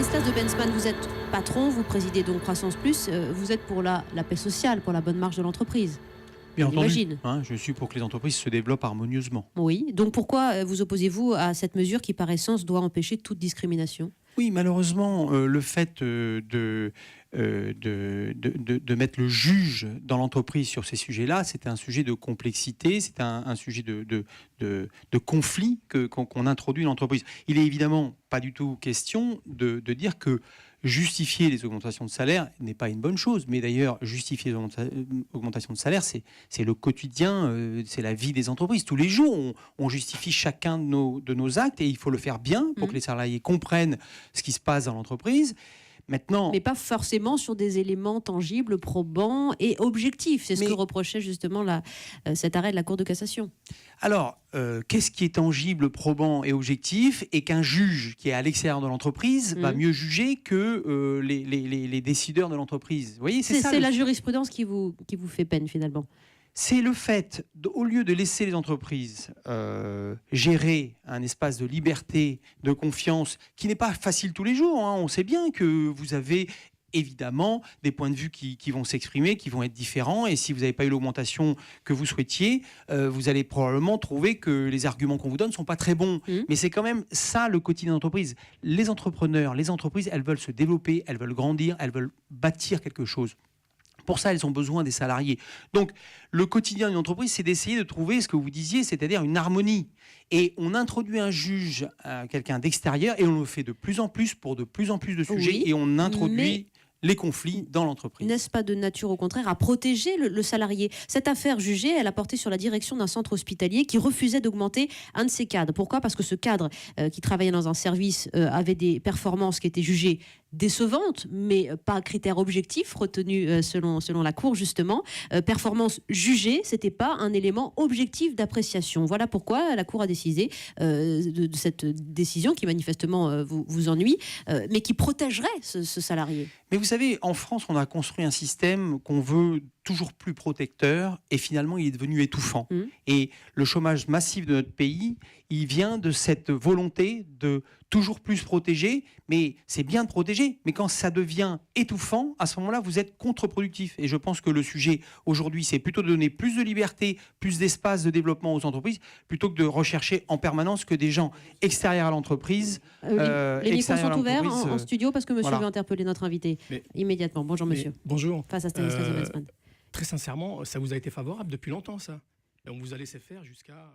Stanislas de Bensman, vous êtes patron, vous présidez donc Croissance Plus, vous êtes pour la paix sociale, pour la bonne marche de l'entreprise. Bien entendu, J'imagine. je suis pour que les entreprises se développent harmonieusement. Oui, donc pourquoi vous opposez-vous à cette mesure qui, par essence, doit empêcher toute discrimination? Oui, malheureusement, le fait de mettre le juge dans l'entreprise sur ces sujets-là, c'est un sujet de complexité, c'est un sujet de conflit qu'on introduit dans l'entreprise. Il est évidemment pas du tout question de dire que justifier les augmentations de salaire n'est pas une bonne chose. Mais d'ailleurs, justifier les augmentations de salaire, c'est le quotidien, c'est la vie des entreprises. Tous les jours, on justifie chacun de nos actes et il faut le faire bien pour que les salariés comprennent ce qui se passe dans l'entreprise. Maintenant, mais pas forcément sur des éléments tangibles, probants et objectifs. C'est ce que reprochait justement cet arrêt de la Cour de cassation. Alors, qu'est-ce qui est tangible, probant et objectif, et qu'un juge qui est à l'extérieur de l'entreprise va mieux juger que les décideurs de l'entreprise? Vous voyez, c'est la jurisprudence qui vous fait peine finalement. C'est le fait, au lieu de laisser les entreprises gérer un espace de liberté, de confiance, qui n'est pas facile tous les jours. On sait bien que vous avez évidemment des points de vue qui vont s'exprimer, qui vont être différents. Et si vous n'avez pas eu l'augmentation que vous souhaitiez, vous allez probablement trouver que les arguments qu'on vous donne ne sont pas très bons. Mais c'est quand même ça le quotidien d'entreprise. Les entrepreneurs, les entreprises, elles veulent se développer, elles veulent grandir, elles veulent bâtir quelque chose. Pour ça, elles ont besoin des salariés. Donc, le quotidien d'une entreprise, c'est d'essayer de trouver ce que vous disiez, c'est-à-dire une harmonie. Et on introduit un juge, quelqu'un d'extérieur, et on le fait de plus en plus pour de plus en plus de sujets, et on introduit les conflits dans l'entreprise. N'est-ce pas de nature, au contraire, à protéger le salarié? Cette affaire jugée, elle a porté sur la direction d'un centre hospitalier qui refusait d'augmenter un de ses cadres. Pourquoi? Parce que ce cadre qui travaillait dans un service avait des performances qui étaient jugées décevantes, mais pas critère objectif retenu selon la Cour, justement. Performance jugée, c'était pas un élément objectif d'appréciation. Voilà pourquoi la Cour a décidé de cette décision qui manifestement vous ennuie, mais qui protégerait ce salarié. Mais vous savez, en France, on a construit un système qu'on veut toujours plus protecteur et finalement, il est devenu étouffant. Et le chômage massif de notre pays, il vient de cette volonté de toujours plus protéger, mais c'est bien de protéger, mais quand ça devient étouffant, à ce moment-là, vous êtes contre-productif. Et je pense que le sujet aujourd'hui, c'est plutôt de donner plus de liberté, plus d'espace de développement aux entreprises, plutôt que de rechercher en permanence que des gens extérieurs à l'entreprise. Les micros sont ouverts en studio parce que monsieur veut interpeller notre invité immédiatement. Bonjour monsieur. Bonjour. Face à Stanislas de Bensman. Très sincèrement, ça vous a été favorable depuis longtemps, ça. Et on vous a laissé faire jusqu'à...